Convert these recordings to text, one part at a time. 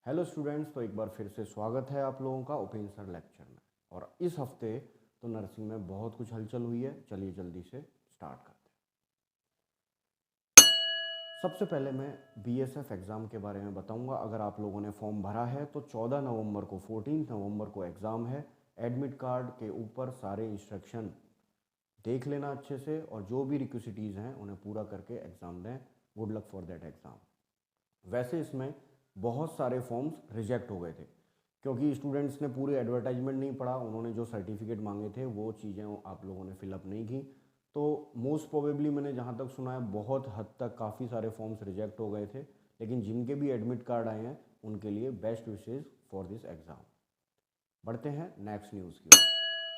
Hello students, तो एक बार फिर से स्वागत है आप लोगों का उपेंद्र सर लेक्चर में। और इस हफ्ते तो नर्सिंग में बहुत कुछ हलचल हुई है। चलिए जल्दी से स्टार्ट करते हैं। सबसे पहले मैं बीएसएफ एग्ज़ाम के बारे में बताऊंगा। अगर आप लोगों ने फॉर्म भरा है तो 14 नवंबर को 14 नवंबर को एग्ज़ाम है। एडमिट कार्ड के ऊपर सारे इंस्ट्रक्शन देख लेना अच्छे से, और जो भी रिक्विसिटीज़ हैं उन्हें पूरा करके एग्ज़ाम दें। Good luck for that exam. वैसे इसमें बहुत सारे फॉर्म्स रिजेक्ट हो गए थे क्योंकि स्टूडेंट्स ने पूरी एडवर्टाइजमेंट नहीं पढ़ा। उन्होंने जो सर्टिफिकेट मांगे थे वो चीज़ें आप लोगों ने फिलअप नहीं की। तो मोस्ट प्रोबेबली मैंने जहाँ तक सुना है बहुत हद तक काफ़ी सारे फॉर्म्स रिजेक्ट हो गए थे। लेकिन जिनके भी एडमिट कार्ड आए हैं उनके लिए best wishes for this exam. बढ़ते हैं नेक्स्ट न्यूज़ की ओर।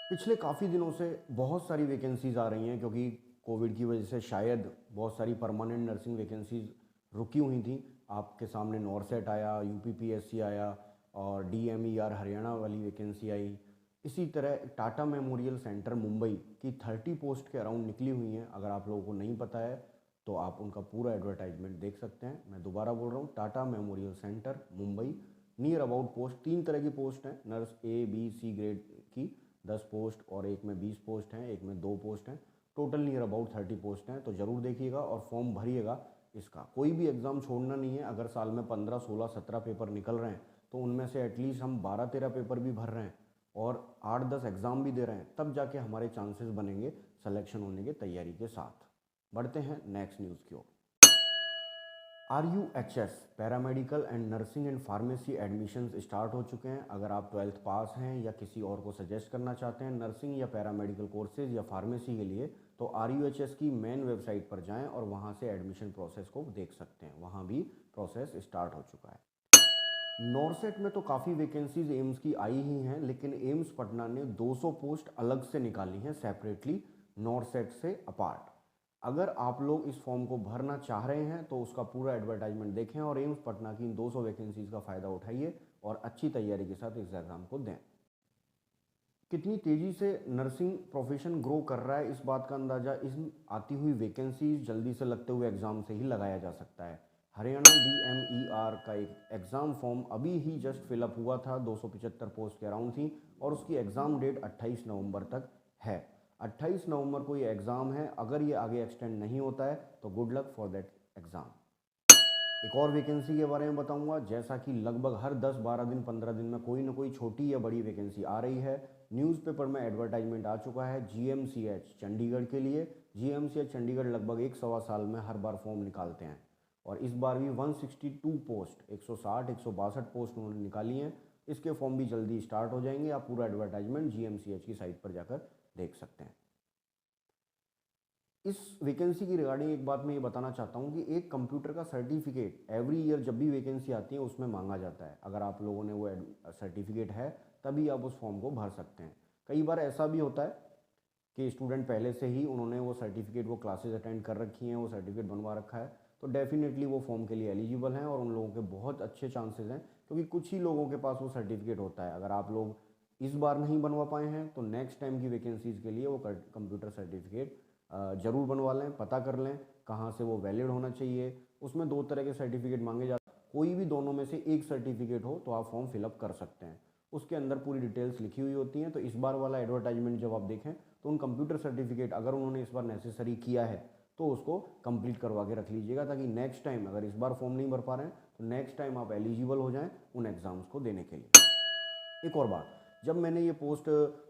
पिछले काफ़ी दिनों से बहुत सारी वैकेंसीज़ आ रही हैं क्योंकि कोविड की वजह से शायद बहुत सारी परमानेंट नर्सिंग वैकेंसीज़ रुकी हुई थी। आपके सामने नॉरसेट आया, यूपीपीएससी आया, और डीएमईआर हरियाणा वाली वैकेंसी आई। इसी तरह टाटा मेमोरियल सेंटर मुंबई की 30 पोस्ट के अराउंड निकली हुई हैं। अगर आप लोगों को नहीं पता है तो आप उनका पूरा एडवर्टाइजमेंट देख सकते हैं। मैं दोबारा बोल रहा हूँ, Tata memorial centre Mumbai, near about post. 3 तरह की पोस्ट हैं nurse A B C grade की, 10 पोस्ट, और एक में 20 पोस्ट हैं, एक में 2 पोस्ट हैं। टोटल नियर अबाउट 30 पोस्ट हैं। तो ज़रूर देखिएगा और फॉर्म भरिएगा। इसका कोई भी एग्ज़ाम छोड़ना नहीं है। अगर साल में 15, 16, 17 पेपर निकल रहे हैं तो उनमें से एटलीस्ट हम 12-13 पेपर भी भर रहे हैं और 8-10 एग्ज़ाम भी दे रहे हैं, तब जाके हमारे चांसेस बनेंगे सिलेक्शन होने के तैयारी के साथ। बढ़ते हैं नेक्स्ट न्यूज़ की ओर। RUHS paramedical and nursing and pharmacy admissions start हो चुके हैं। अगर आप 12th पास हैं या किसी और को सजेस्ट करना चाहते हैं नर्सिंग या पैरामेडिकल कोर्सेज या फार्मेसी के लिए, तो RUHS की मेन वेबसाइट पर जाएं और वहां से एडमिशन प्रोसेस को देख सकते हैं। वहां भी प्रोसेस स्टार्ट हो चुका है। नॉरसेट में तो काफ़ी वैकेंसीज एम्स की आई ही हैं, लेकिन एम्स पटना ने 200 पोस्ट अलग से निकाली हैं सेपरेटली, नॉरसेट से अपार्ट। अगर आप लोग इस फॉर्म को भरना चाह रहे हैं तो उसका पूरा एडवर्टाइजमेंट देखें और एम्स पटना की इन 200 वैकेंसीज का फ़ायदा उठाइए और अच्छी तैयारी के साथ इस एग्ज़ाम को दें। कितनी तेज़ी से नर्सिंग प्रोफेशन ग्रो कर रहा है, इस बात का अंदाज़ा इन आती हुई वैकेंसीज जल्दी से लगते हुए एग्ज़ाम से ही लगाया जा सकता है। हरियाणा DMER का एक एग्ज़ाम फॉर्म अभी ही जस्ट फिलअप हुआ था, 275 पोस्ट के अराउंड थी, और उसकी एग्ज़ाम डेट 28 नवंबर तक है। 28 नवंबर को ये एग्ज़ाम है। अगर ये आगे एक्सटेंड नहीं होता है तो good luck for that exam. एक और वैकेंसी के बारे में बताऊंगा। जैसा कि लगभग हर 10-12 दिन 15 दिन में कोई ना कोई छोटी या बड़ी वैकेंसी आ रही है, न्यूज़पेपर में एडवर्टाइजमेंट आ चुका है GMCH चंडीगढ़ के लिए। GMCH चंडीगढ़ लगभग 1 सवा साल में हर बार फॉर्म निकालते हैं, और इस बार भी 162 पोस्ट, 162 पोस्ट उन्होंने निकाली हैं। इसके फॉर्म भी जल्दी स्टार्ट हो जाएंगे। आप पूरा एडवर्टाइजमेंट GMCH की साइट पर जाकर देख सकते हैं। इस वैकेंसी की रिगार्डिंग एक बात मैं ये बताना चाहता हूँ कि एक कंप्यूटर का सर्टिफिकेट एवरी ईयर जब भी वैकेंसी आती है उसमें मांगा जाता है। अगर आप लोगों ने वो सर्टिफिकेट है तभी आप उस फॉर्म को भर सकते हैं। कई बार ऐसा भी होता है कि स्टूडेंट पहले से ही उन्होंने वो सर्टिफिकेट, वो क्लासेज अटेंड कर रखी हैं, वो सर्टिफिकेट बनवा रखा है, तो डेफिनेटली वो फॉर्म के लिए एलिजिबल हैं और उन लोगों के बहुत अच्छे चांसेस हैं, क्योंकि कुछ ही लोगों के पास वो सर्टिफिकेट होता है। अगर आप लोग इस बार नहीं बनवा पाए हैं तो नेक्स्ट टाइम की वैकेंसीज़ के लिए वो कंप्यूटर सर्टिफिकेट ज़रूर बनवा लें। पता कर लें कहाँ से वो वैलिड होना चाहिए। उसमें 2 तरह के सर्टिफिकेट मांगे जाते हैं, कोई भी दोनों में से एक सर्टिफिकेट हो तो आप फॉर्म फिलअप कर सकते हैं। उसके अंदर पूरी डिटेल्स लिखी हुई होती हैं। तो इस बार वाला एडवर्टाइजमेंट जब आप देखें तो उन कंप्यूटर सर्टिफिकेट अगर उन्होंने इस बार नेसेसरी किया है तो उसको कंप्लीट करवा के रख लीजिएगा, ताकि नेक्स्ट टाइम अगर इस बार फॉर्म नहीं भर पा रहे हैं तो नेक्स्ट टाइम आप एलिजिबल हो जाएं उन एग्ज़ाम्स को देने के लिए। एक और बात, जब मैंने ये पोस्ट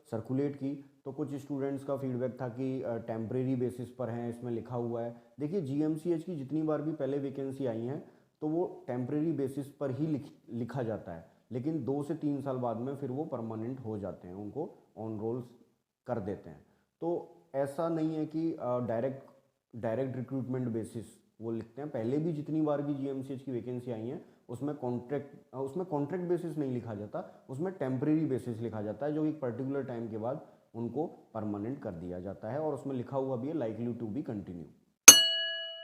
सर्कुलेट की तो कुछ स्टूडेंट्स का फीडबैक था कि टेम्परेरी बेसिस पर हैं, इसमें लिखा हुआ है। देखिए GMCH की जितनी बार भी पहले वैकेंसी आई हैं तो वो टेम्परेरी बेसिस पर ही लिखा जाता है, लेकिन 2 से 3 साल बाद में फिर वो परमानेंट हो जाते हैं, उनको ऑन रोल्स कर देते हैं। तो ऐसा नहीं है कि डायरेक्ट डायरेक्ट रिक्रूटमेंट बेसिस वो लिखते हैं। पहले भी जितनी बार भी GMCH की वैकेंसी आई हैं उसमें कॉन्ट्रैक्ट बेसिस नहीं लिखा जाता, उसमें टेम्परेरी बेसिस लिखा जाता है, जो एक पर्टिकुलर टाइम के बाद उनको परमानेंट कर दिया जाता है, और उसमें लिखा हुआ भी है लाइकली टू बी कंटिन्यू।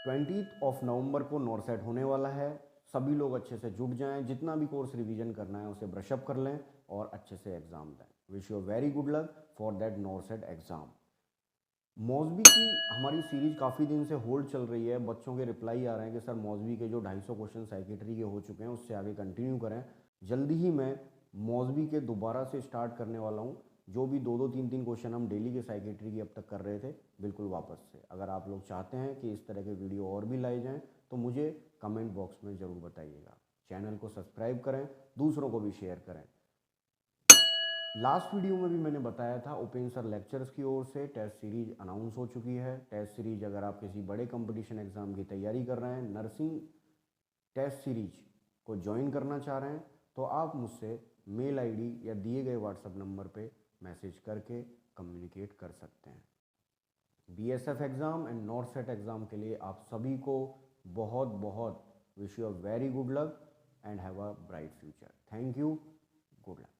20 नवंबर को नॉरसेट होने वाला है। सभी लोग अच्छे से जुट जाएं, जितना भी कोर्स रिवीजन करना है उसे ब्रशअप कर लें और अच्छे से एग्ज़ाम दें। Wish you very good luck for that NORCET exam. मौसबी की हमारी सीरीज काफ़ी दिन से होल्ड चल रही है। बच्चों के रिप्लाई आ रहे हैं कि सर मौसबी के जो 250 क्वेश्चन साइकेट्री के हो चुके हैं उससे आगे कंटिन्यू करें। जल्दी ही मैं मौसबी के दोबारा से स्टार्ट करने वाला हूँ। जो भी दो दो तीन तीन क्वेश्चन हम डेली के साइकेट्री की अब तक कर रहे थे, बिल्कुल वापस से। अगर आप लोग चाहते हैं कि इस तरह के वीडियो और भी लाए जाएं तो मुझे कमेंट बॉक्स में ज़रूर बताइएगा। चैनल को सब्सक्राइब करें, दूसरों को भी शेयर करें। लास्ट वीडियो में भी मैंने बताया था, ओपेन सर लेक्चर्स की ओर से टेस्ट सीरीज अनाउंस हो चुकी है। टेस्ट सीरीज अगर आप किसी बड़े कंपटीशन एग्ज़ाम की तैयारी कर रहे हैं, नर्सिंग टेस्ट सीरीज को ज्वाइन करना चाह रहे हैं, तो आप मुझसे मेल आईडी या दिए गए व्हाट्सएप नंबर पे मैसेज करके कम्युनिकेट कर सकते हैं। BSF exam and north set exam के लिए आप सभी को बहुत बहुत wish you a very good luck and have a bright future. Thank you, good luck.